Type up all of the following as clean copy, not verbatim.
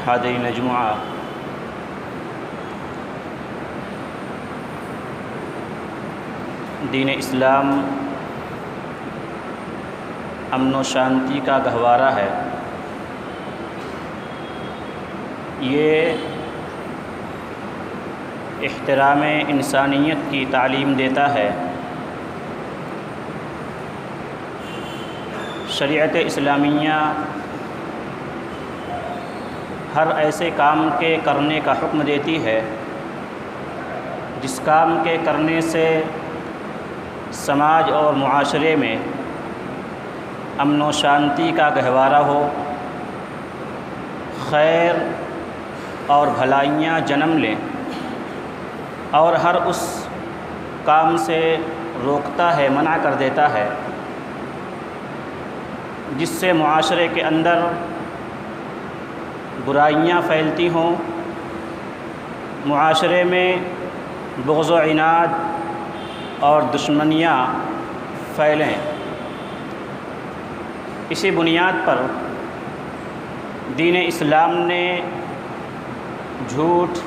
حاضرین جمعہ، دین اسلام امن و شانتی کا گہوارہ ہے۔ یہ احترام انسانیت کی تعلیم دیتا ہے۔ شریعت اسلامیہ ہر ایسے کام کے کرنے کا حکم دیتی ہے جس کام کے کرنے سے سماج اور معاشرے میں امن و شانتی کا گہوارہ ہو، خیر اور بھلائیاں جنم لیں، اور ہر اس کام سے روکتا ہے، منع کر دیتا ہے جس سے معاشرے کے اندر برائیاں پھیلتی ہوں، معاشرے میں بغض و عناد اور دشمنیاں پھیلیں۔ اسی بنیاد پر دین اسلام نے جھوٹ،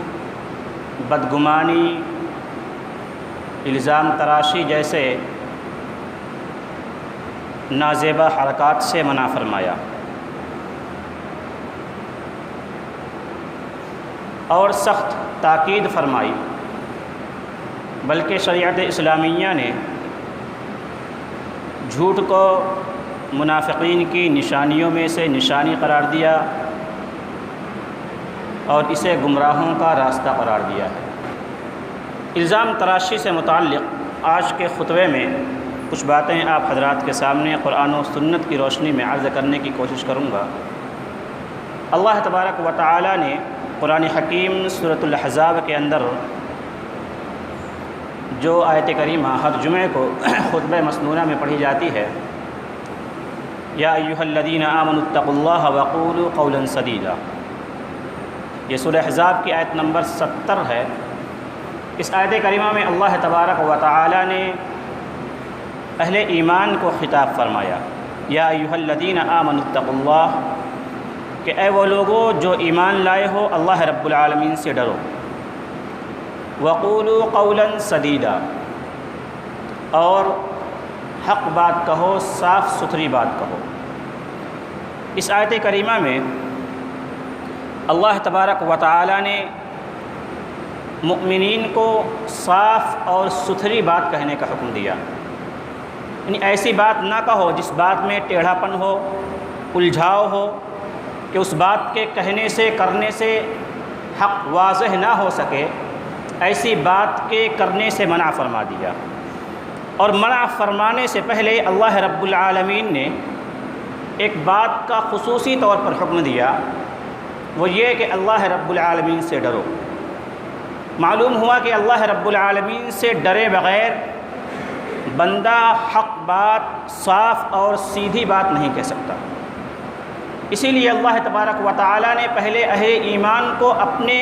بدگمانی، الزام تراشی جیسے نازیبا حرکات سے منع فرمایا، اور سخت تاکید فرمائی۔ بلکہ شریعت اسلامیہ نے جھوٹ کو منافقین کی نشانیوں میں سے نشانی قرار دیا اور اسے گمراہوں کا راستہ قرار دیا ہے۔ الزام تراشی سے متعلق آج کے خطبے میں کچھ باتیں آپ حضرات کے سامنے قرآن و سنت کی روشنی میں عرض کرنے کی کوشش کروں گا۔ اللہ تبارک و تعالی نے قرآن حکیم سورۃ الاحزاب کے اندر جو آیت کریمہ ہر جمعے کو خطبہ مسنونہ میں پڑھی جاتی ہے، یا ایھا الذین آمنوا اتقوا اللہ وقولوا قولا سدیدا، یہ سورہ احزاب کی آیت نمبر 70 ہے۔ اس آیت کریمہ میں اللہ تبارک و تعالی نے اہل ایمان کو خطاب فرمایا، یا ایھا الذین آمنوا اتقوا اللہ، کہ اے وہ لوگو جو ایمان لائے ہو، اللہ رب العالمین سے ڈرو۔ وقولوا قولا سدیدا، اور حق بات کہو، صاف ستھری بات کہو۔ اس آیت کریمہ میں اللہ تبارک و تعالی نے مؤمنین کو صاف اور ستھری بات کہنے کا حکم دیا، یعنی ایسی بات نہ کہو جس بات میں ٹیڑھا پن ہو، الجھاؤ ہو، کہ اس بات کے کہنے سے کرنے سے حق واضح نہ ہو سکے، ایسی بات کے کرنے سے منع فرما دیا۔ اور منع فرمانے سے پہلے اللہ رب العالمین نے ایک بات کا خصوصی طور پر حکم دیا، وہ یہ کہ اللہ رب العالمین سے ڈرو۔ معلوم ہوا کہ اللہ رب العالمین سے ڈرے بغیر بندہ حق بات، صاف اور سیدھی بات نہیں کہہ سکتا۔ اسی لیے اللہ تبارک و تعالی نے پہلے اہل ایمان کو اپنے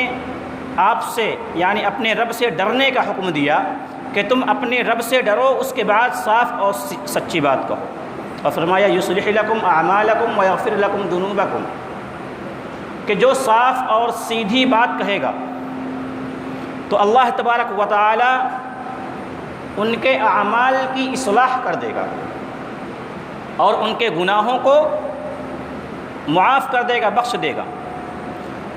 آپ سے، یعنی اپنے رب سے ڈرنے کا حکم دیا کہ تم اپنے رب سے ڈرو، اس کے بعد صاف اور سچی بات کہو، اور فرمایا یصلح لکم اعمالکم ویغفر لکم ذنوبکم، کہ جو صاف اور سیدھی بات کہے گا تو اللہ تبارک و تعالی ان کے اعمال کی اصلاح کر دے گا اور ان کے گناہوں کو معاف کر دے گا، بخش دے گا۔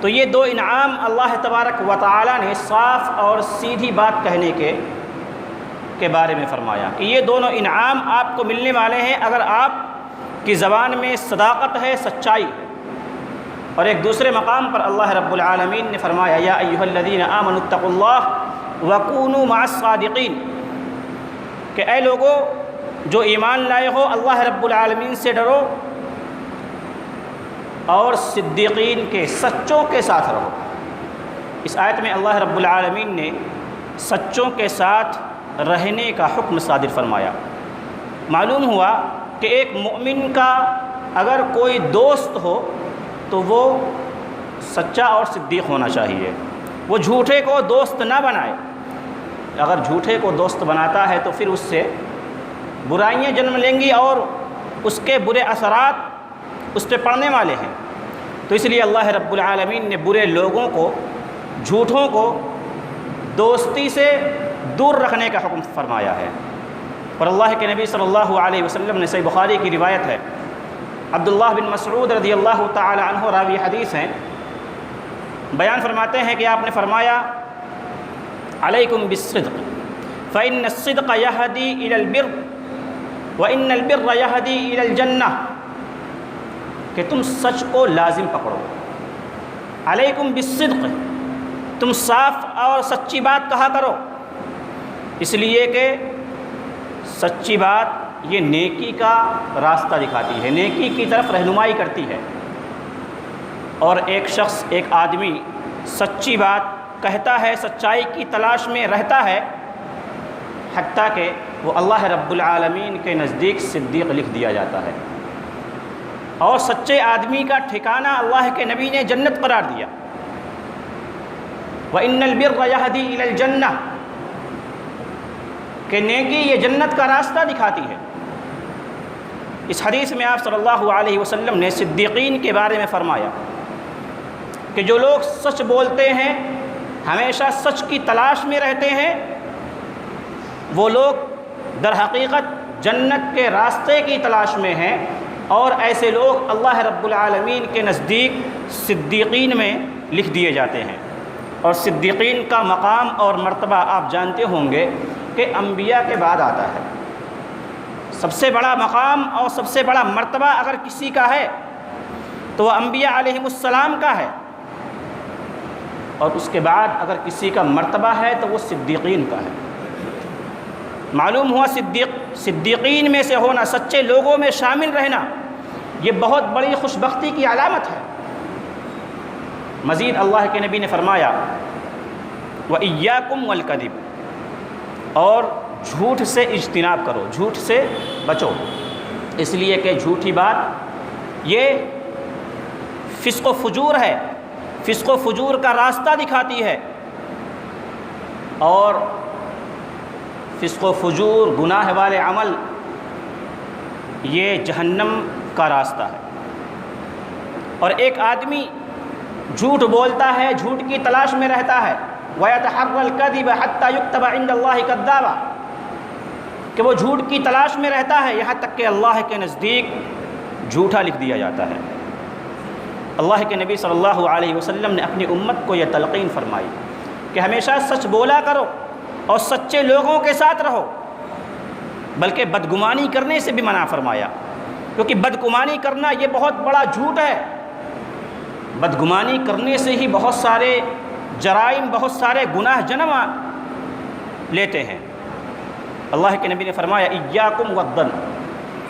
تو یہ دو انعام اللہ تبارک و تعالی نے صاف اور سیدھی بات کہنے کے بارے میں فرمایا کہ یہ دونوں انعام آپ کو ملنے والے ہیں اگر آپ کی زبان میں صداقت ہے، سچائی ہے۔ اور ایک دوسرے مقام پر اللہ رب العالمین نے فرمایا، یا ایھا الذین آمنوا اتقوا اللہ وکونوا مع الصادقین، کہ اے لوگو جو ایمان لائے ہو، اللہ رب العالمین سے ڈرو اور صدیقین کے، سچوں کے ساتھ رہو۔ اس آیت میں اللہ رب العالمین نے سچوں کے ساتھ رہنے کا حکم صادر فرمایا۔ معلوم ہوا کہ ایک مومن کا اگر کوئی دوست ہو تو وہ سچا اور صدیق ہونا چاہیے، وہ جھوٹے کو دوست نہ بنائے۔ اگر جھوٹے کو دوست بناتا ہے تو پھر اس سے برائیاں جنم لیں گی اور اس کے برے اثرات اس پہ پڑنے والے ہیں۔ تو اس لیے اللہ رب العالمین نے برے لوگوں کو، جھوٹوں کو دوستی سے دور رکھنے کا حکم فرمایا ہے۔ اور اللہ کے نبی صلی اللہ علیہ وسلم نے، صحیح بخاری کی روایت ہے، عبداللہ بن مسعود رضی اللہ تعالی عنہ راوی حدیث ہیں، بیان فرماتے ہیں کہ آپ نے فرمایا علیکم بالصدق فإن الصدق یہدی الی البر وإن البر یہدی الی الجنہ، کہ تم سچ کو لازم پکڑو۔ علیکم بالصدق، تم صاف اور سچی بات کہا کرو، اس لیے کہ سچی بات یہ نیکی کا راستہ دکھاتی ہے، نیکی کی طرف رہنمائی کرتی ہے۔ اور ایک شخص، ایک آدمی سچی بات کہتا ہے، سچائی کی تلاش میں رہتا ہے، حتیٰ کہ وہ اللہ رب العالمین کے نزدیک صدیق لکھ دیا جاتا ہے۔ اور سچے آدمی کا ٹھکانہ اللہ کے نبی نے جنت قرار دیا۔ وَإِنَّ الْبِرَّ يَهْدِي إِلَى الْجَنَّةِ، کہ نیکی یہ جنت کا راستہ دکھاتی ہے۔ اس حدیث میں آپ صلی اللہ علیہ وسلم نے صدیقین کے بارے میں فرمایا کہ جو لوگ سچ بولتے ہیں، ہمیشہ سچ کی تلاش میں رہتے ہیں، وہ لوگ در حقیقت جنت کے راستے کی تلاش میں ہیں، اور ایسے لوگ اللہ رب العالمین کے نزدیک صدیقین میں لکھ دیے جاتے ہیں۔ اور صدیقین کا مقام اور مرتبہ آپ جانتے ہوں گے کہ انبیاء کے بعد آتا ہے۔ سب سے بڑا مقام اور سب سے بڑا مرتبہ اگر کسی کا ہے تو وہ انبیاء علیہم السلام کا ہے، اور اس کے بعد اگر کسی کا مرتبہ ہے تو وہ صدیقین کا ہے۔ معلوم ہوا صدیقین میں سے ہونا، سچے لوگوں میں شامل رہنا، یہ بہت بڑی خوش بختی کی علامت ہے۔ مزید اللہ کے نبی نے فرمایا وَإِيَّاكُمْ وَالْكَذِبَ، اور جھوٹ سے اجتناب کرو، جھوٹ سے بچو، اس لیے کہ جھوٹی بات یہ فسق و فجور ہے، فسق و فجور کا راستہ دکھاتی ہے، اور فسق و فجور، گناہ والے عمل، یہ جہنم کا راستہ ہے۔ اور ایک آدمی جھوٹ بولتا ہے، جھوٹ کی تلاش میں رہتا ہے، وَيَتَحَرَّى الْكَذِبَ حَتَّى يُكْتَبَ عِندَ اللَّهِ كَذَّابًا، کہ وہ جھوٹ کی تلاش میں رہتا ہے یہاں تک کہ اللہ کے نزدیک جھوٹا لکھ دیا جاتا ہے۔ اللہ کے نبی صلی اللہ علیہ وسلم نے اپنی امت کو یہ تلقین فرمائی کہ ہمیشہ سچ بولا کرو اور سچے لوگوں کے ساتھ رہو، بلکہ بدگمانی کرنے سے بھی منع فرمایا، کیونکہ بدگمانی کرنا یہ بہت بڑا جھوٹ ہے۔ بدگمانی کرنے سے ہی بہت سارے جرائم، بہت سارے گناہ جنم لیتے ہیں۔ اللہ کے نبی نے فرمایا ایاکم والظن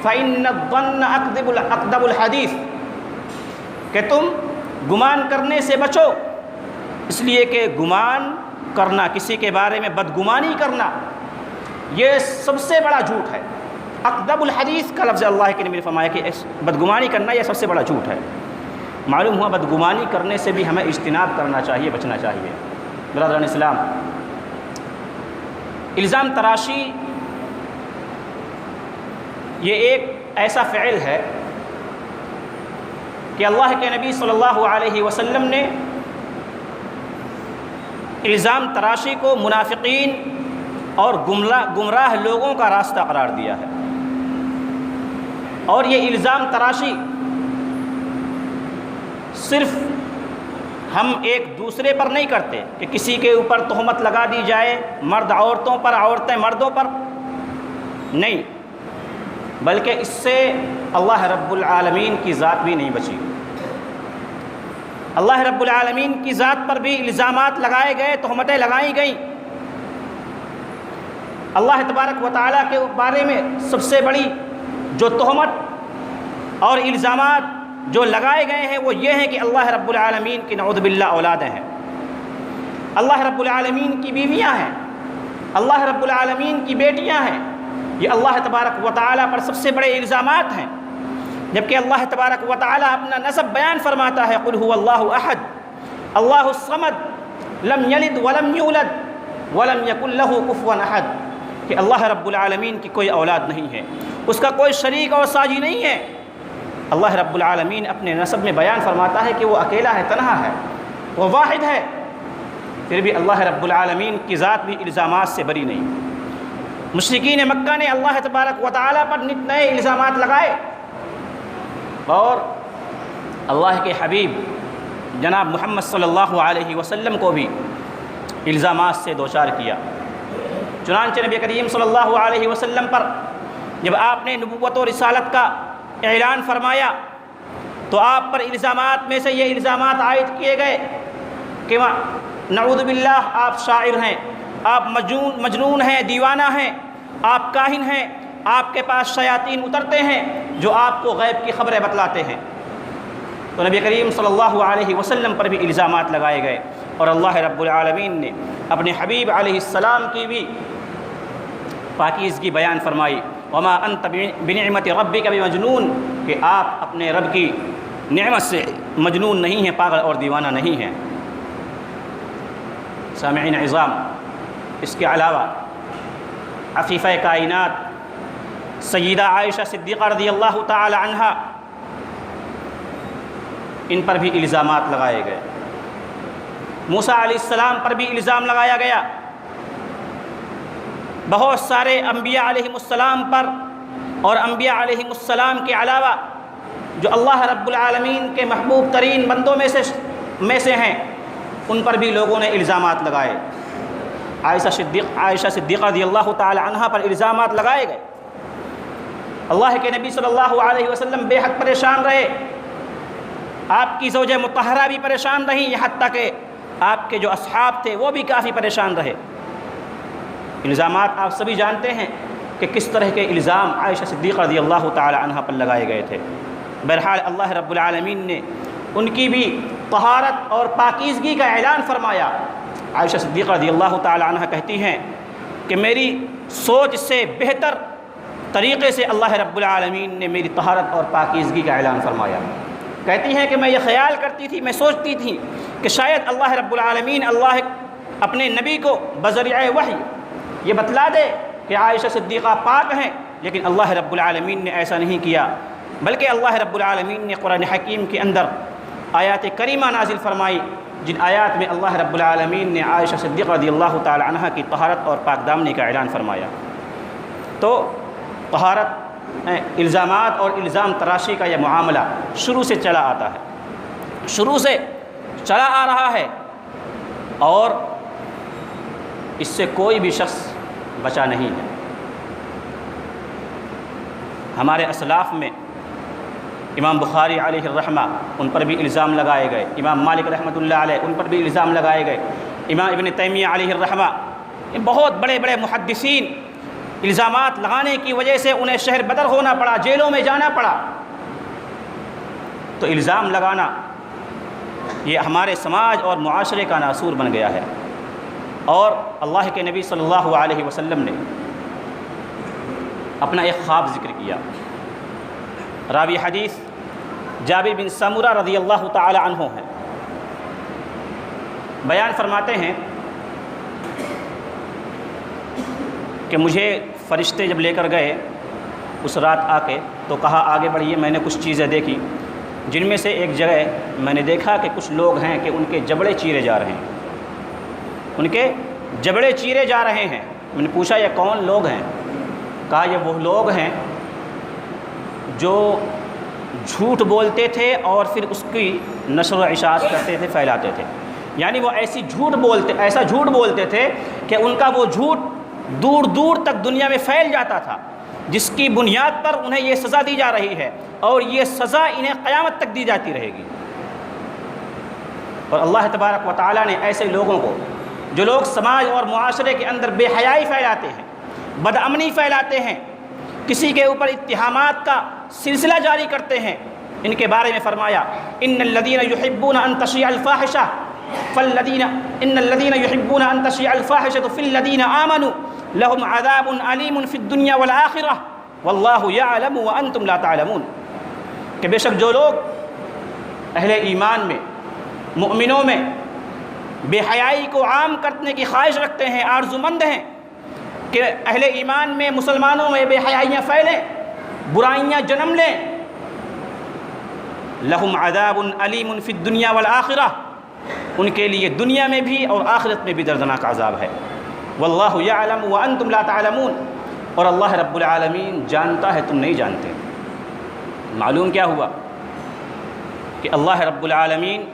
فإن الظن اکذب الحدیث، کہ تم گمان کرنے سے بچو، اس لیے کہ گمان کرنا، کسی کے بارے میں بدگمانی کرنا، یہ سب سے بڑا جھوٹ ہے۔ اکذب الحدیث کا لفظ اللہ کے نبی نے فرمایا کہ بدگمانی کرنا یہ سب سے بڑا جھوٹ ہے۔ معلوم ہوا بدگمانی کرنے سے بھی ہمیں اجتناب کرنا چاہیے، بچنا چاہیے۔ برادران اسلام، الزام تراشی یہ ایک ایسا فعل ہے کہ اللہ کے نبی صلی اللہ علیہ وسلم نے الزام تراشی کو منافقین اور گمراہ لوگوں کا راستہ قرار دیا ہے۔ اور یہ الزام تراشی صرف ہم ایک دوسرے پر نہیں کرتے کہ کسی کے اوپر تہمت لگا دی جائے، مرد عورتوں پر، عورتیں مردوں پر، نہیں، بلکہ اس سے اللہ رب العالمین کی ذات بھی نہیں بچی۔ اللہ رب العالمین کی ذات پر بھی الزامات لگائے گئے، تہمتیں لگائی گئیں۔ اللہ تبارک و تعالیٰ کے بارے میں سب سے بڑی جو تہمت اور الزامات جو لگائے گئے ہیں وہ یہ ہیں کہ اللہ رب العالمین کی نعوذ باللہ اولادیں ہیں، اللہ رب العالمین کی بیویاں ہیں، اللہ رب العالمین کی بیٹیاں ہیں۔ یہ اللہ تبارک و تعالیٰ پر سب سے بڑے الزامات ہیں، جبکہ اللہ تبارک و تعالیٰ اپنا نسب بیان فرماتا ہے قل هو اللہ احد اللہ الصمد لم یلد ولم یولد ولم یکن لہ کفوا احد، کہ اللہ رب العالمین کی کوئی اولاد نہیں ہے، اس کا کوئی شریک اور ساجی نہیں ہے، اللہ رب العالمین اپنے نسب میں بیان فرماتا ہے کہ وہ اکیلا ہے، تنہا ہے، وہ واحد ہے، پھر بھی اللہ رب العالمین کی ذات بھی الزامات سے بری نہیں۔ مشرکین مکہ نے اللہ تبارک و تعالیٰ پر نت نئے الزامات لگائے، اور اللہ کے حبیب جناب محمد صلی اللہ علیہ وسلم کو بھی الزامات سے دوچار کیا۔ چنانچہ نبی کریم صلی اللہ علیہ وسلم پر جب آپ نے نبوت و رسالت کا اعلان فرمایا تو آپ پر الزامات میں سے یہ الزامات عائد کیے گئے کہ نعوذ باللہ آپ شاعر ہیں، آپ مجنون ہیں، دیوانہ ہیں، آپ کاہن ہیں، آپ کے پاس شیاطین اترتے ہیں جو آپ کو غیب کی خبریں بتلاتے ہیں۔ تو نبی کریم صلی اللہ علیہ وسلم پر بھی الزامات لگائے گئے، اور اللہ رب العالمین نے اپنے حبیب علیہ السلام کی بھی پاکیزگی بیان فرمائی، وما انت بنعمت ربک بمجنون، کہ آپ اپنے رب کی نعمت سے مجنون نہیں ہیں، پاگل اور دیوانہ نہیں ہیں۔ سامعین عظام، اس کے علاوہ عفیفہ کائنات سیدہ عائشہ صدیقہ رضی اللہ تعالی عنہا، ان پر بھی الزامات لگائے گئے۔ موسیٰ علیہ السلام پر بھی الزام لگایا گیا، بہت سارے انبیاء علیہم السلام پر، اور انبیاء علیہم السلام کے علاوہ جو اللہ رب العالمین کے محبوب ترین بندوں میں سے ہیں، ان پر بھی لوگوں نے الزامات لگائے۔ عائشہ صدیقہ رضی اللہ تعالی عنہا پر الزامات لگائے گئے۔ اللہ کے نبی صلی اللہ علیہ وسلم بے حد پریشان رہے، آپ کی زوجہ مطہرہ بھی پریشان رہیں، یہاں تک کہ آپ کے جو اصحاب تھے وہ بھی کافی پریشان رہے۔ الزامات آپ سبھی جانتے ہیں کہ کس طرح کے الزام عائشہ صدیقہ رضی اللہ تعالی عنہا پر لگائے گئے تھے۔ بہرحال اللہ رب العالمین نے ان کی بھی طہارت اور پاکیزگی کا اعلان فرمایا۔ عائشہ صدیقہ رضی اللہ تعالی عنہا کہتی ہیں کہ میری سوچ سے بہتر طریقے سے اللہ رب العالمین نے میری طہارت اور پاکیزگی کا اعلان فرمایا۔ کہتی ہیں کہ میں یہ خیال کرتی تھی، میں سوچتی تھی کہ شاید اللہ رب العالمین اپنے نبی کو بذریعہ وحی یہ بتلا دے کہ عائشہ صدیقہ پاک ہیں، لیکن اللہ رب العالمین نے ایسا نہیں کیا، بلکہ اللہ رب العالمین نے قرآن حکیم کے اندر آیات کریمہ نازل فرمائی، جن آیات میں اللہ رب العالمین نے عائشہ صدیقہ رضی اللہ تعالی عنہا کی طہارت اور پاک دامنی کا اعلان فرمایا۔ تو طہارت، الزامات اور الزام تراشی کا یہ معاملہ شروع سے چلا آتا ہے، شروع سے چلا آ رہا ہے، اور اس سے کوئی بھی شخص بچا نہیں ہے۔ ہمارے اسلاف میں امام بخاری علیہ الرحمہ، ان پر بھی الزام لگائے گئے، امام مالک رحمۃ اللہ علیہ، ان پر بھی الزام لگائے گئے، امام ابن تیمیہ علیہ الرحمہ، بہت بڑے بڑے محدثین، الزامات لگانے کی وجہ سے انہیں شہر بدر ہونا پڑا، جیلوں میں جانا پڑا۔ تو الزام لگانا یہ ہمارے سماج اور معاشرے کا ناسور بن گیا ہے، اور اللہ کے نبی صلی اللہ علیہ وسلم نے اپنا ایک خواب ذکر کیا۔ راوی حدیث جابر بن سمرہ رضی اللہ تعالی عنہ ہے، بیان فرماتے ہیں کہ مجھے فرشتے جب لے کر گئے اس رات آ کے، تو کہا آگے بڑھیے۔ میں نے کچھ چیزیں دیکھی، جن میں سے ایک جگہ میں نے دیکھا کہ کچھ لوگ ہیں کہ ان کے جبڑے چیرے جا رہے ہیں، ان کے جبڑے چیرے جا رہے ہیں۔ میں نے پوچھا یہ کون لوگ ہیں؟ کہا یہ وہ لوگ ہیں جو جھوٹ بولتے تھے اور پھر اس کی نشر و اشاعت کرتے تھے، پھیلاتے تھے۔ یعنی وہ ایسا جھوٹ بولتے تھے کہ ان کا وہ جھوٹ دور دور تک دنیا میں پھیل جاتا تھا، جس کی بنیاد پر انہیں یہ سزا دی جا رہی ہے، اور یہ سزا انہیں قیامت تک دی جاتی رہے گی۔ اور اللہ تبارک و تعالیٰ نے ایسے لوگوں کو، جو لوگ سماج اور معاشرے کے اندر بے حیائی پھیلاتے ہیں، بدامنی پھیلاتے ہیں، کسی کے اوپر اتہامات کا سلسلہ جاری کرتے ہیں، ان کے بارے میں فرمایا ان الذين يحبون ان تشيع الفاحشة في الذين آمنوا لهم عذاب أليم في الدنيا والآخرة والله يعلم وأنتم لا تعلمون، کہ بے شک جو لوگ اہل ایمان میں، مؤمنوں میں بے حیائی کو عام کرنے کی خواہش رکھتے ہیں، آرزومند ہیں کہ اہل ایمان میں، مسلمانوں میں بے حیائیاں پھیلیں، برائیاں جنم لیں، لہم عذاب علیم فی الدنیا والآخرہ، ان کے لیے دنیا میں بھی اور آخرت میں بھی دردناک عذاب ہے۔ واللہ یعلم وانتم لا تعلمون، اور اللہ رب العالمین جانتا ہے تم نہیں جانتے۔ معلوم کیا ہوا کہ اللہ رب العالمین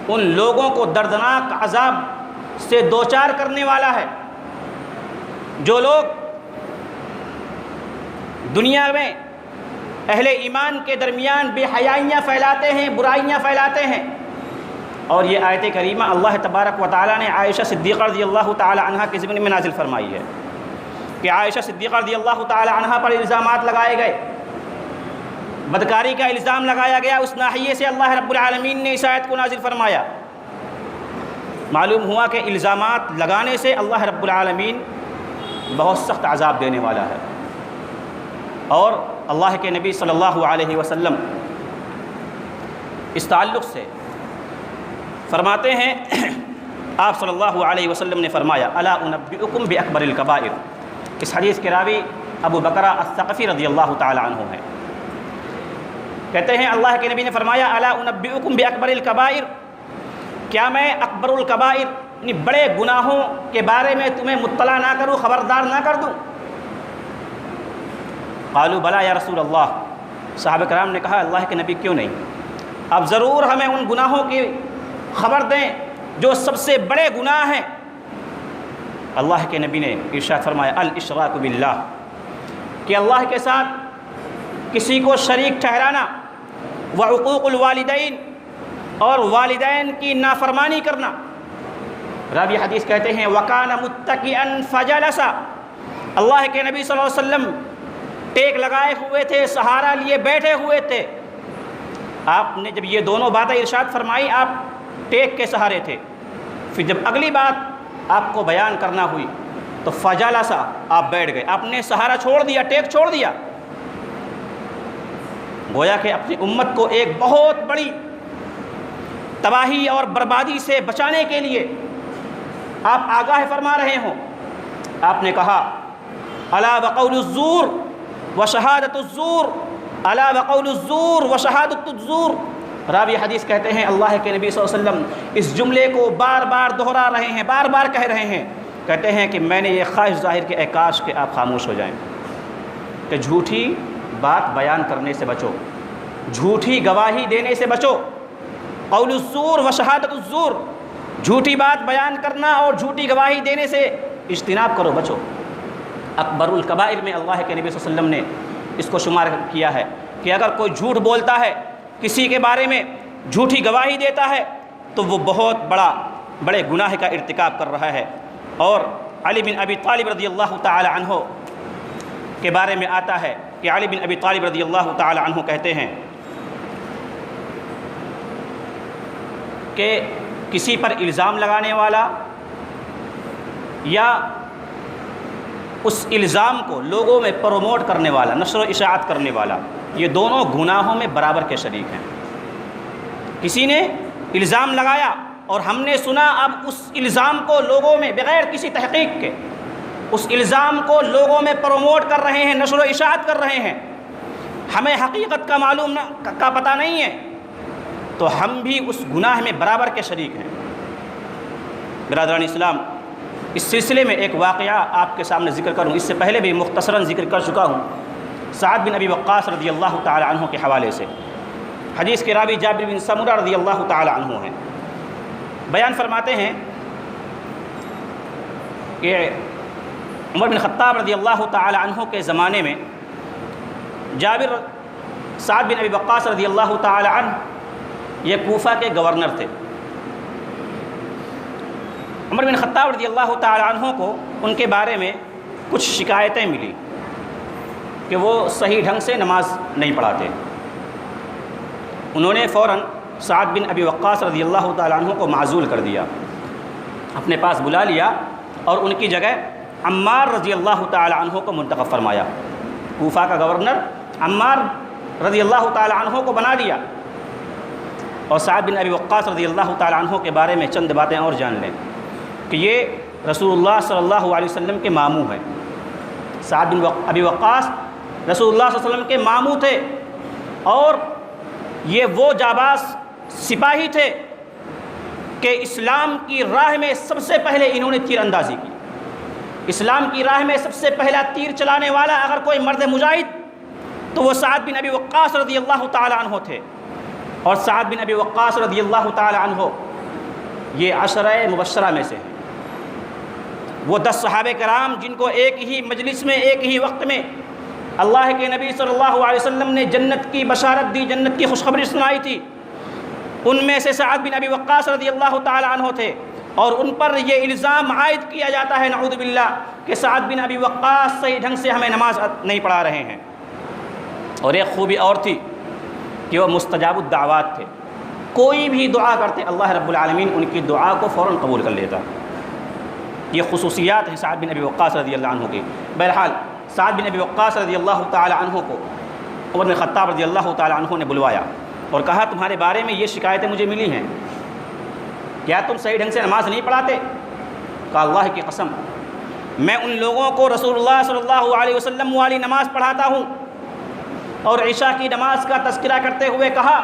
ان لوگوں کو دردناک عذاب سے دوچار کرنے والا ہے جو لوگ دنیا میں اہل ایمان کے درمیان بے حیائیاں پھیلاتے ہیں، برائیاں پھیلاتے ہیں۔ اور یہ آیت کریمہ اللہ تبارک و تعالیٰ نے عائشہ صدیقہ رضی اللہ تعالی عنہ کے ضمن میں نازل فرمائی ہے کہ عائشہ صدیقہ رضی اللہ تعالی عنہ پر الزامات لگائے گئے، بدکاری کا الزام لگایا گیا، اس ناحیے سے اللہ رب العالمین نے اس آیت کو نازل فرمایا۔ معلوم ہوا کہ الزامات لگانے سے اللہ رب العالمین بہت سخت عذاب دینے والا ہے۔ اور اللہ کے نبی صلی اللہ علیہ وسلم اس تعلق سے فرماتے ہیں، آپ صلی اللہ علیہ وسلم نے فرمایا الا انبئکم باکبر الکبائر۔ اس حدیث کے راوی ابو بکرہ الثقفی رضی اللہ تعالی عنہ ہیں، کہتے ہیں اللہ کے نبی نے فرمایا الا انبئکم باکبر الکبائر، کیا میں اکبر الکبائر یعنی بڑے گناہوں کے بارے میں تمہیں مطلع نہ کروں، خبردار نہ کر دوں؟ قالوا بلا یا رسول اللہ، صحابہ کرام نے کہا اللہ کے نبی کیوں نہیں، اب ضرور ہمیں ان گناہوں کی خبر دیں جو سب سے بڑے گناہ ہیں۔ اللہ کے نبی نے ارشاد فرمایا الاشراک باللہ، کہ اللہ کے ساتھ کسی کو شریک ٹھہرانا، وعقوق الوالدین، اور والدین کی نافرمانی کرنا۔ راوی حدیث کہتے ہیں وکان متکئا فجلس، اللہ کے نبی صلی اللہ علیہ وسلم ٹیک لگائے ہوئے تھے، سہارا لیے بیٹھے ہوئے تھے۔ آپ نے جب یہ دونوں باتیں ارشاد فرمائی آپ ٹیک کے سہارے تھے، پھر جب اگلی بات آپ کو بیان کرنا ہوئی تو فجلس، آپ بیٹھ گئے، آپ نے سہارا چھوڑ دیا، ٹیک چھوڑ دیا۔ گویا کہ اپنی امت کو ایک بہت بڑی تباہی اور بربادی سے بچانے کے لیے آپ آگاہ فرما رہے ہوں۔ آپ نے کہا الا وقول الزور وشہادت الزور، الا وقول الزور وشہادت الزور۔ راوی حدیث کہتے ہیں اللہ کے نبی صلی اللہ علیہ وسلم اس جملے کو بار بار دہرا رہے ہیں، بار بار کہہ رہے ہیں، کہتے ہیں کہ میں نے یہ خواہش ظاہر کہ اے کاش کہ آپ خاموش ہو جائیں، کہ جھوٹی بات بیان کرنے سے بچو، جھوٹی گواہی دینے سے بچو، قول الزور و شہادت الزور، جھوٹی بات بیان کرنا اور جھوٹی گواہی دینے سے اجتناب کرو، بچو۔ اکبر الکبائر میں اللہ کے نبی صلی اللہ علیہ وسلم نے اس کو شمار کیا ہے کہ اگر کوئی جھوٹ بولتا ہے، کسی کے بارے میں جھوٹی گواہی دیتا ہے تو وہ بہت بڑے گناہ کا ارتکاب کر رہا ہے۔ اور علی بن ابی طالب رضی اللہ تعالی عنہ کے بارے میں آتا ہے کہ علی بن ابی طالب رضی اللہ تعالی عنہ کہتے ہیں کہ کسی پر الزام لگانے والا یا اس الزام کو لوگوں میں پروموٹ کرنے والا، نشر و اشاعت کرنے والا، یہ دونوں گناہوں میں برابر کے شریک ہیں۔ کسی نے الزام لگایا اور ہم نے سنا، اب اس الزام کو لوگوں میں بغیر کسی تحقیق کے اس الزام کو لوگوں میں پروموٹ کر رہے ہیں، نشر و اشاعت کر رہے ہیں، ہمیں حقیقت کا پتہ نہیں ہے، تو ہم بھی اس گناہ میں برابر کے شریک ہیں۔ برادران اسلام، اس سلسلے میں ایک واقعہ آپ کے سامنے ذکر کروں، اس سے پہلے بھی مختصراً ذکر کر چکا ہوں، سعد بن ابی وقاص رضی اللہ تعالی عنہ کے حوالے سے۔ حدیث کے راوی جابر بن سمرہ رضی اللہ تعالی عنہ ہیں، بیان فرماتے ہیں کہ عمر بن خطاب رضی اللہ تعالی عنہ کے زمانے میں سعد بن ابی وقاص رضی اللہ تعالی عنہ یہ کوفہ کے گورنر تھے۔ عمر بن خطاب رضی اللہ تعالی عنہ کو ان کے بارے میں کچھ شکایتیں ملی کہ وہ صحیح ڈھنگ سے نماز نہیں پڑھاتے۔ انہوں نے فوراً سعد بن ابی وقاص رضی اللہ تعالی عنہ کو معزول کر دیا، اپنے پاس بلا لیا اور ان کی جگہ عمار رضی اللہ تعالی عنہ کو منتخب فرمایا۔ کوفہ کا گورنر عمار رضی اللہ تعالی عنہ کو بنا دیا۔ اور سعد بن ابی وقاص رضی اللہ تعالی عنہ کے بارے میں چند باتیں اور جان لیں کہ یہ رسول اللہ صلی اللہ علیہ وسلم کے ماموں ہیں۔ سعد بن ابی وقاص رسول اللہ صلی اللہ علیہ وسلم کے ماموں تھے، اور یہ وہ جاباز سپاہی تھے کہ اسلام کی راہ میں سب سے پہلے انہوں نے تیر اندازی کی۔ اسلام کی راہ میں سب سے پہلا تیر چلانے والا اگر کوئی مرد مجاہد تو وہ سعد بن ابی وقاص رضی اللہ تعالی عنہ تھے۔ اور سعد بن ابی وقاص رضی اللہ تعالی عنہ یہ عشرہ مبشرہ میں سے ہیں، وہ 10 صحابہ کرام جن کو ایک ہی مجلس میں ایک ہی وقت میں اللہ کے نبی صلی اللہ علیہ وسلم نے جنت کی بشارت دی، جنت کی خوشخبری سنائی تھی، ان میں سے سعد بن ابی وقاص رضی اللہ تعالی عنہ تھے۔ اور ان پر یہ الزام عائد کیا جاتا ہے نعوذ باللہ کہ سعد بن ابی وقاص صحیح ڈھنگ سے ہمیں نماز نہیں پڑھا رہے ہیں۔ اور ایک خوبی اور تھی کہ وہ مستجاب الدعوات تھے، کوئی بھی دعا کرتے اللہ رب العالمین ان کی دعا کو فوراً قبول کر لیتا۔ یہ خصوصیات ہیں سعد بن ابی وقاص رضی اللہ عنہ کی۔ بہرحال سعد بن ابی وقاص رضی اللہ تعالی عنہ کو عمر بن خطاب رضی اللہ تعالی عنہ نے بلوایا اور کہا تمہارے بارے میں یہ شکایتیں مجھے ملی ہیں، کیا تم صحیح ڈھنگ سے نماز نہیں پڑھاتے؟ کہا اللہ کی قسم میں ان لوگوں کو رسول اللہ صلی اللہ علیہ وسلم والی نماز پڑھاتا ہوں۔ اور عشاء کی نماز کا تذکرہ کرتے ہوئے کہا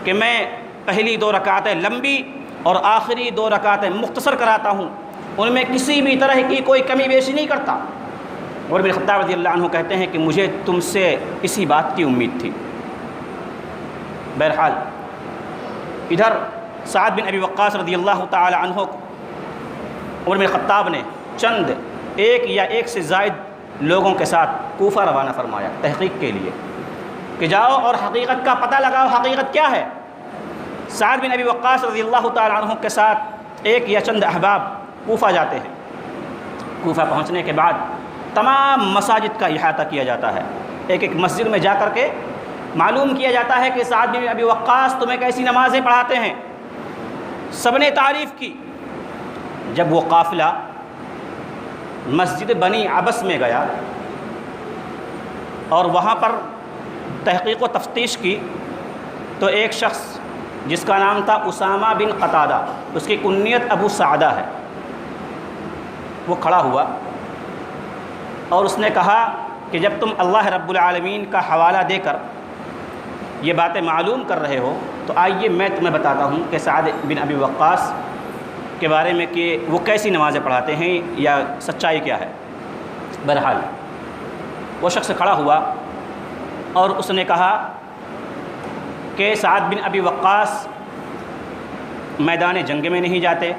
کہ میں پہلی 2 رکعتیں لمبی اور آخری 2 رکعتیں مختصر کراتا ہوں، ان میں کسی بھی طرح کی کوئی کمی بیشی نہیں کرتا۔ عمر بن خطاب رضی اللہ عنہ کہتے ہیں کہ مجھے تم سے اسی بات کی امید تھی۔ بہرحال ادھر سعد بن ابی وقاص رضی اللہ تعالی عنہ کو عمر بن خطاب نے چند ایک یا ایک سے زائد لوگوں کے ساتھ کوفہ روانہ فرمایا تحقیق کے لیے کہ جاؤ اور حقیقت کا پتہ لگاؤ، حقیقت کیا ہے۔ سعد بن ابی وقاص رضی اللہ تعالی عنہ کے ساتھ ایک یا چند احباب کوفہ جاتے ہیں۔ کوفہ پہنچنے کے بعد تمام مساجد کا احاطہ کیا جاتا ہے، ایک ایک مسجد میں جا کر کے معلوم کیا جاتا ہے کہ سعد بن ابی وقاص تمہیں کیسی نمازیں پڑھاتے ہیں۔ سب نے تعریف کی۔ جب وہ قافلہ مسجد بنی عبس میں گیا اور وہاں پر تحقیق و تفتیش کی تو ایک شخص جس کا نام تھا اسامہ بن قتادہ، اس کی کنیت ابو سعدہ ہے، وہ کھڑا ہوا اور اس نے کہا کہ جب تم اللہ رب العالمین کا حوالہ دے کر یہ باتیں معلوم کر رہے ہو تو آئیے میں تمہیں بتاتا ہوں کہ سعد بن ابی وقاص کے بارے میں کہ وہ کیسی نمازیں پڑھاتے ہیں یا سچائی کیا ہے۔ بہرحال وہ شخص کھڑا ہوا اور اس نے کہا کہ سعد بن ابی وقاص میدان جنگ میں نہیں جاتے،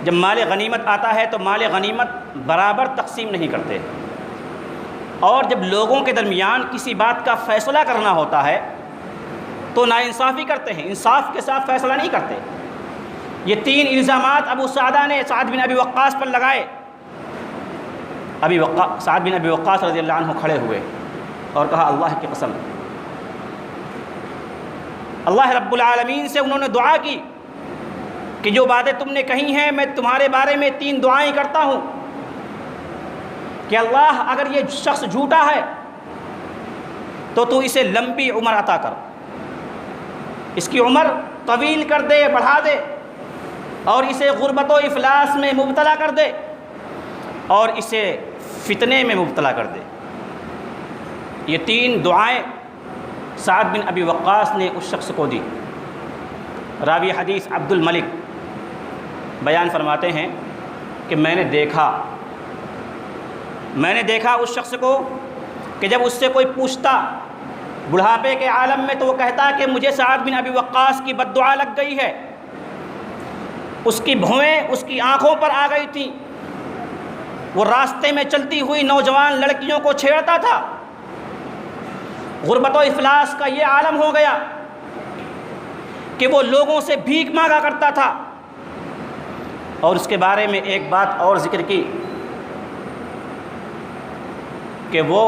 جب مال غنیمت آتا ہے تو مال غنیمت برابر تقسیم نہیں کرتے، اور جب لوگوں کے درمیان کسی بات کا فیصلہ کرنا ہوتا ہے تو ناانصافی کرتے ہیں، انصاف کے ساتھ فیصلہ نہیں کرتے۔ یہ 3 الزامات ابو سعدہ نے سعد بن ابی وقاص پر لگائے۔ سعد بن ابی وقاص رضی اللہ عنہ کھڑے ہوئے اور کہا اللہ کی قسم، اللہ رب العالمین سے انہوں نے دعا کی کہ جو باتیں تم نے کہی ہیں میں تمہارے بارے میں 3 دعائیں کرتا ہوں کہ اللہ اگر یہ شخص جھوٹا ہے تو اسے لمبی عمر عطا کر، اس کی عمر طویل کر دے، بڑھا دے، اور اسے غربت و افلاس میں مبتلا کر دے، اور اسے فتنے میں مبتلا کر دے۔ یہ 3 دعائیں سعد بن ابی وقاص نے اس شخص کو دی۔ راوی حدیث عبد الملک بیان فرماتے ہیں کہ میں نے دیکھا اس شخص کو کہ جب اس سے کوئی پوچھتا بڑھاپے کے عالم میں تو وہ کہتا کہ مجھے سعد بن ابی وقاص کی بد دعا لگ گئی ہے، اس کی بھویں اس کی آنکھوں پر آ گئی تھیں، وہ راستے میں چلتی ہوئی نوجوان لڑکیوں کو چھیڑتا تھا، غربت و افلاس کا یہ عالم ہو گیا کہ وہ لوگوں سے بھیک مانگا کرتا تھا۔ اور اس کے بارے میں ایک بات اور ذکر کی کہ وہ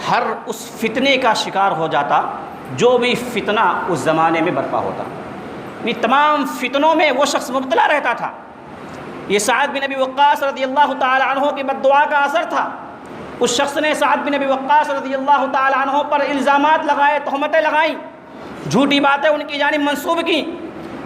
ہر اس فتنے کا شکار ہو جاتا جو بھی فتنہ اس زمانے میں برپا ہوتا، یعنی تمام فتنوں میں وہ شخص مبتلا رہتا تھا۔ یہ سعد بن ابی وقاص رضی اللہ تعالی عنہ کی بد دعا کا اثر تھا۔ اس شخص نے سعد بن ابی وقاص رضی اللہ تعالی عنہ پر الزامات لگائے، تہمتیں لگائیں، جھوٹی باتیں ان کی جانب منسوب کیں۔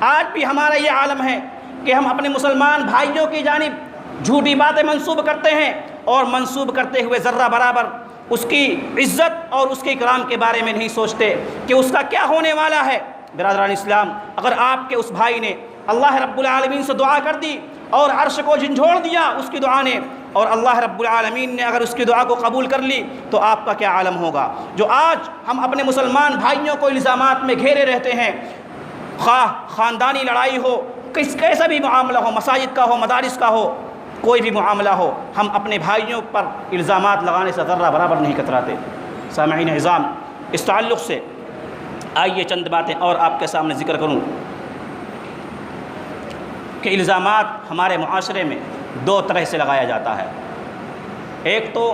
آج بھی ہمارا یہ عالم ہے کہ ہم اپنے مسلمان بھائیوں کی جانب جھوٹی باتیں منسوب کرتے ہیں، اور منسوب کرتے ہوئے ذرہ برابر اس کی عزت اور اس کے اکرام کے بارے میں نہیں سوچتے کہ اس کا کیا ہونے والا ہے۔ برادران اسلام، اگر آپ کے اس بھائی نے اللہ رب العالمین سے دعا کر دی اور عرش کو جھنجھوڑ دیا اس کی دعا نے، اور اللہ رب العالمین نے اگر اس کی دعا کو قبول کر لی، تو آپ کا کیا عالم ہوگا۔ جو آج ہم اپنے مسلمان بھائیوں کو الزامات میں گھیرے رہتے ہیں، خواہ خاندانی لڑائی ہو، کیسا بھی معاملہ ہو، مساجد کا ہو، مدارس کا ہو، کوئی بھی معاملہ ہو، ہم اپنے بھائیوں پر الزامات لگانے سے ذرہ برابر نہیں کتراتے۔ سامعین عظام، اس تعلق سے آئیے چند باتیں اور آپ کے سامنے ذکر کروں کہ الزامات ہمارے معاشرے میں دو طرح سے لگایا جاتا ہے۔ ایک تو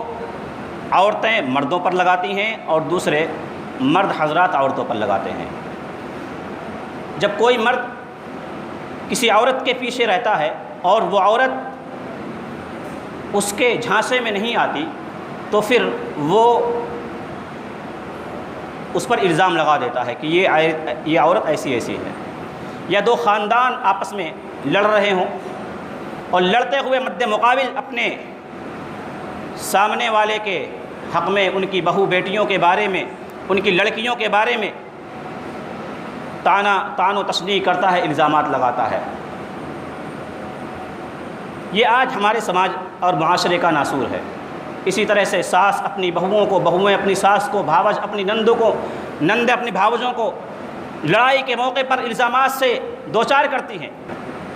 عورتیں مردوں پر لگاتی ہیں اور دوسرے مرد حضرات عورتوں پر لگاتے ہیں۔ جب کوئی مرد کسی عورت کے پیچھے رہتا ہے اور وہ عورت اس کے جھانسے میں نہیں آتی، تو پھر وہ اس پر الزام لگا دیتا ہے کہ یہ عورت ایسی ہے۔ یا دو خاندان آپس میں لڑ رہے ہوں اور لڑتے ہوئے مد مقابل اپنے سامنے والے کے حق میں ان کی بہو بیٹیوں کے بارے میں، ان کی لڑکیوں کے بارے میں طعن و تشنیع کرتا ہے، الزامات لگاتا ہے۔ یہ آج ہمارے سماج اور معاشرے کا ناصور ہے۔ اسی طرح سے ساس اپنی بہوؤں کو، بہویں اپنی ساس کو، بھاوج اپنی نندوں کو، نند اپنی بھاوجوں کو لڑائی کے موقع پر الزامات سے دوچار کرتی ہیں۔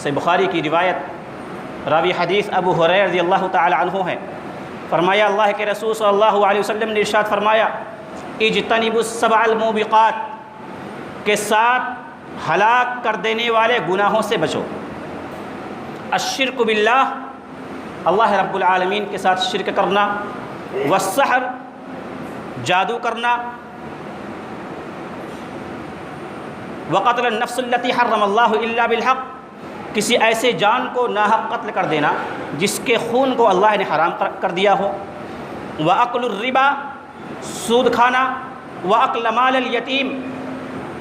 صحیح بخاری کی روایت، راوی حدیث ابو ہریرہ رضی اللہ تعالی عنہ ہے، فرمایا اللہ کے رسول صلی اللہ علیہ وسلم نے ارشاد فرمایا اجتنبوا السبع الموبقات، کے 7 ہلاک کر دینے والے گناہوں سے بچو۔ الشرک باللہ، اللہ رب العالمین کے ساتھ شرک کرنا، والسحر، جادو کرنا، وقتل النفس التي حرم اللہ الا بالحق، کسی ایسے جان کو ناحق قتل کر دینا جس کے خون کو اللہ نے حرام کر دیا ہو، وَأَكْلُ الرِّبَا، سود کھانا، وَأَكْلَ مَالَ الْيَتِيمِ،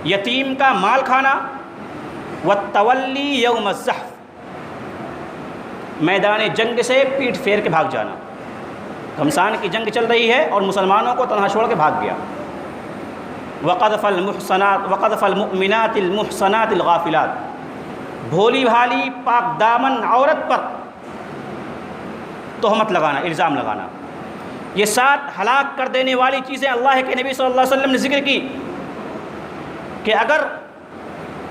یتیم کا مال کھانا، وَالتَّوَلِّي يَوْمَ الزَّحْفِ، میدان جنگ سے پیٹھ پھیر کے بھاگ جانا۔ گھمسان کی جنگ چل رہی ہے اور مسلمانوں کو تنہا چھوڑ کے بھاگ گیا۔ وَقَذْفَ الْمُؤْمِنَاتِ الْمُحْصَنَاتِ الْغَافِلَاتِ، بھولی بھالی پاک دامن عورت پر تہمت لگانا، الزام لگانا۔ یہ 7 ہلاک کر دینے والی چیزیں اللہ کے نبی صلی اللہ علیہ وسلم نے ذکر کی کہ اگر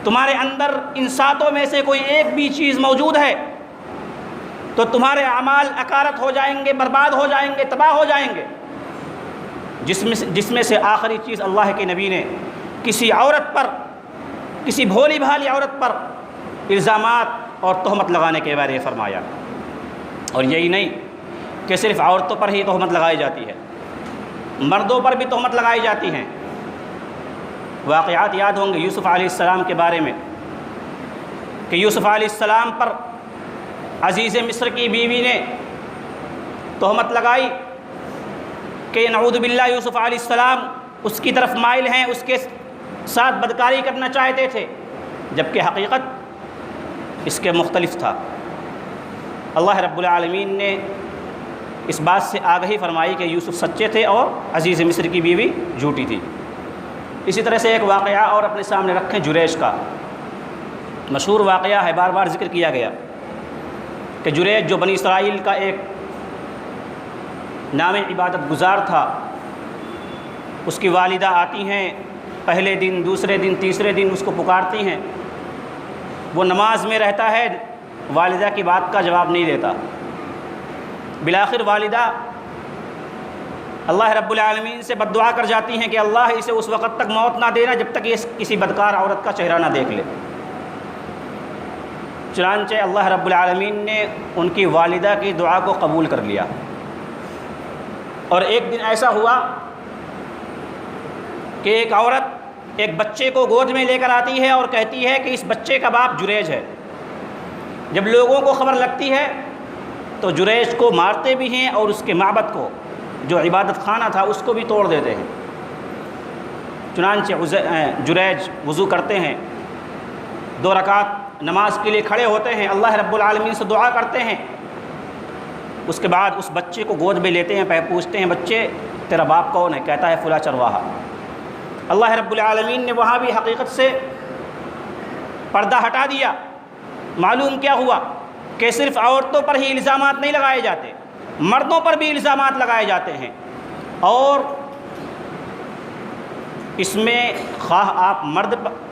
تمہارے اندر ان 7 میں سے کوئی ایک بھی چیز موجود ہے تو تمہارے اعمال اکارت ہو جائیں گے، برباد ہو جائیں گے، تباہ ہو جائیں گے۔ جس میں سے آخری چیز اللہ کے نبی نے کسی عورت پر، کسی بھولی بھالی عورت پر الزامات اور تہمت لگانے کے بارے میں فرمایا۔ اور یہی نہیں کہ صرف عورتوں پر ہی تہمت لگائی جاتی ہے، مردوں پر بھی تہمت لگائی جاتی ہیں۔ واقعات یاد ہوں گے یوسف علیہ السلام کے بارے میں کہ یوسف علیہ السلام پر عزیز مصر کی بیوی نے تہمت لگائی کہ نعوذ باللہ یوسف علیہ السلام اس کی طرف مائل ہیں، اس کے ساتھ بدکاری کرنا چاہتے تھے، جبکہ حقیقت اس کے مختلف تھا۔ اللہ رب العالمین نے اس بات سے آگہی فرمائی کہ یوسف سچے تھے اور عزیز مصر کی بیوی جھوٹی تھی۔ اسی طرح سے ایک واقعہ اور اپنے سامنے رکھیں، جریج کا مشہور واقعہ ہے، بار بار ذکر کیا گیا کہ جریج جو بنی اسرائیل کا ایک نام عبادت گزار تھا، اس کی والدہ آتی ہیں، پہلے دن، دوسرے دن، تیسرے دن اس کو پکارتی ہیں، وہ نماز میں رہتا ہے، والدہ کی بات کا جواب نہیں دیتا۔ بالآخر والدہ اللہ رب العالمین سے بد دعا کر جاتی ہیں کہ اللہ اسے اس وقت تک موت نہ دینا جب تک یہ کسی بدکار عورت کا چہرہ نہ دیکھ لے۔ چنانچہ اللہ رب العالمین نے ان کی والدہ کی دعا کو قبول کر لیا، اور ایک دن ایسا ہوا کہ ایک عورت ایک بچے کو گود میں لے کر آتی ہے اور کہتی ہے کہ اس بچے کا باپ جریج ہے۔ جب لوگوں کو خبر لگتی ہے تو جریج کو مارتے بھی ہیں اور اس کے معبد کو، جو عبادت خانہ تھا، اس کو بھی توڑ دیتے ہیں۔ چنانچہ جریج وضو کرتے ہیں، 2 رکعت نماز کے لیے کھڑے ہوتے ہیں، اللہ رب العالمین سے دعا کرتے ہیں، اس کے بعد اس بچے کو گود میں لیتے ہیں، پوچھتے ہیں بچے تیرا باپ کون ہے؟ کہتا ہے فلاں چرواہا۔ اللہ رب العالمین نے وہاں بھی حقیقت سے پردہ ہٹا دیا۔ معلوم کیا ہوا کہ صرف عورتوں پر ہی الزامات نہیں لگائے جاتے، مردوں پر بھی الزامات لگائے جاتے ہیں، اور اس میں خواہ آپ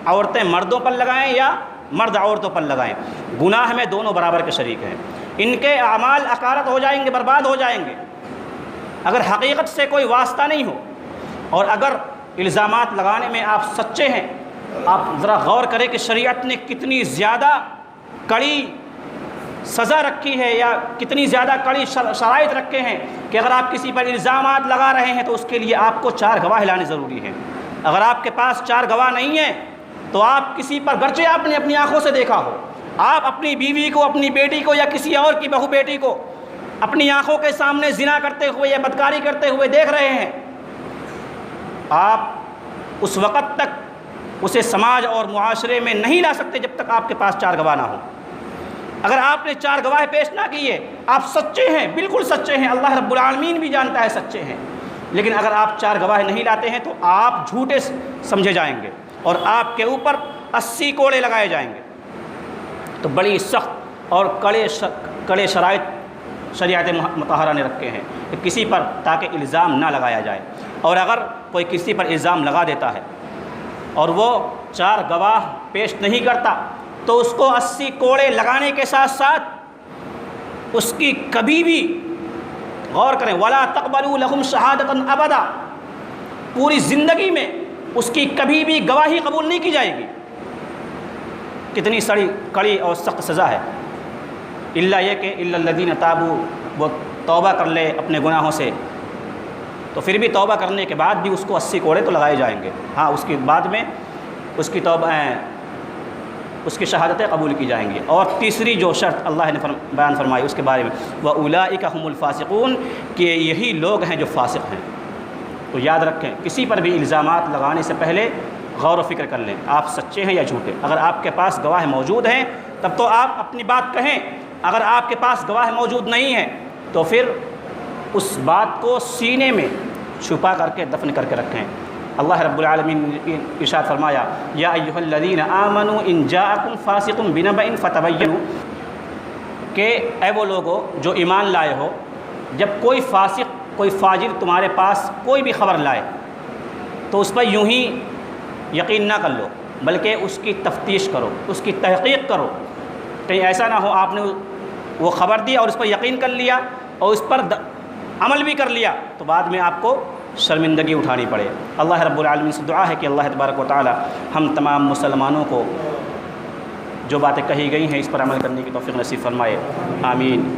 عورتیں مردوں پر لگائیں یا مرد عورتوں پر لگائیں، گناہ میں دونوں برابر کے شریک ہیں۔ ان کے اعمال اکارت ہو جائیں گے، برباد ہو جائیں گے اگر حقیقت سے کوئی واسطہ نہیں ہو۔ اور اگر الزامات لگانے میں آپ سچے ہیں، آپ ذرا غور کریں کہ شریعت نے کتنی زیادہ کڑی سزا رکھی ہے یا کتنی زیادہ کڑی شرائط رکھے ہیں کہ اگر آپ کسی پر الزامات لگا رہے ہیں تو اس کے لیے آپ کو 4 گواہ لانے ضروری ہیں۔ اگر آپ کے پاس 4 گواہ نہیں ہیں تو آپ کسی پر، گرچہ آپ نے اپنی آنکھوں سے دیکھا ہو، آپ اپنی بیوی کو، اپنی بیٹی کو یا کسی اور کی بہو بیٹی کو اپنی آنکھوں کے سامنے زنا کرتے ہوئے یا بدکاری کرتے ہوئے دیکھ رہے ہیں، آپ اس وقت تک اسے سماج اور معاشرے میں نہیں لا سکتے جب تک آپ کے پاس 4 گواہ نہ ہوں۔ اگر آپ نے 4 گواہ پیش نہ کیے، آپ سچے ہیں، بالکل سچے ہیں، اللہ رب العالمین بھی جانتا ہے سچے ہیں، لیکن اگر آپ 4 گواہ نہیں لاتے ہیں تو آپ جھوٹے سمجھے جائیں گے اور آپ کے اوپر 80 کوڑے لگائے جائیں گے۔ تو بڑی سخت اور کڑے شرائط شریعت مطہرہ نے رکھے ہیں کہ کسی پر تاکہ الزام نہ لگایا جائے، اور اگر کوئی کسی پر الزام لگا دیتا ہے اور وہ 4 گواہ پیش نہیں کرتا تو اس کو 80 کوڑے لگانے کے ساتھ ساتھ اس کی کبھی بھی، غور کریں، وَلَا تَقْبَلُوا لَهُمْ شَهَادَةً أَبَدًا، پوری زندگی میں اس کی کبھی بھی گواہی قبول نہیں کی جائے گی۔ کتنی کڑی اور سخت سزا ہے۔ اللہ یہ کہ الا الذین تابوا، وہ توبہ کر لے اپنے گناہوں سے، تو پھر بھی توبہ کرنے کے بعد بھی اس کو 80 کوڑے تو لگائے جائیں گے۔ ہاں، اس کے بعد میں اس کی توبہ، اس کی شہادتیں قبول کی جائیں گی۔ اور تیسری جو شرط اللہ نے بیان فرمائی اس کے بارے میں، وَأُولَٰئِكَ هُمُ الْفَاسِقُونَ، کہ یہی لوگ ہیں جو فاسق ہیں۔ تو یاد رکھیں، کسی پر بھی الزامات لگانے سے پہلے غور و فکر کر لیں، آپ سچے ہیں یا جھوٹے۔ اگر آپ کے پاس گواہ موجود ہیں تب تو آپ اپنی بات کہیں، اگر آپ کے پاس گواہ موجود نہیں ہے تو پھر اس بات کو سینے میں چھپا کر کے دفن کر کے رکھیں۔ اللہ رب العالمین نے ارشاد فرمایا، یا ایھا الذین آمنوا ان جاءکم فاسق بنبأ فتبینوا، کہ اے وہ لوگو جو ایمان لائے ہو، جب کوئی فاسق، کوئی فاجر تمہارے پاس کوئی بھی خبر لائے تو اس پر یوں ہی یقین نہ کر لو، بلکہ اس کی تفتیش کرو، اس کی تحقیق کرو۔ کہیں ایسا نہ ہو آپ نے وہ خبر دی اور اس پر یقین کر لیا اور اس پر عمل بھی کر لیا تو بعد میں آپ کو شرمندگی اٹھانی پڑے۔ اللہ رب العالمین سے دعا ہے کہ اللہ تبارک و تعالی ہم تمام مسلمانوں کو جو باتیں کہی گئی ہیں اس پر عمل کرنے کی توفیق نصیب فرمائے، آمین۔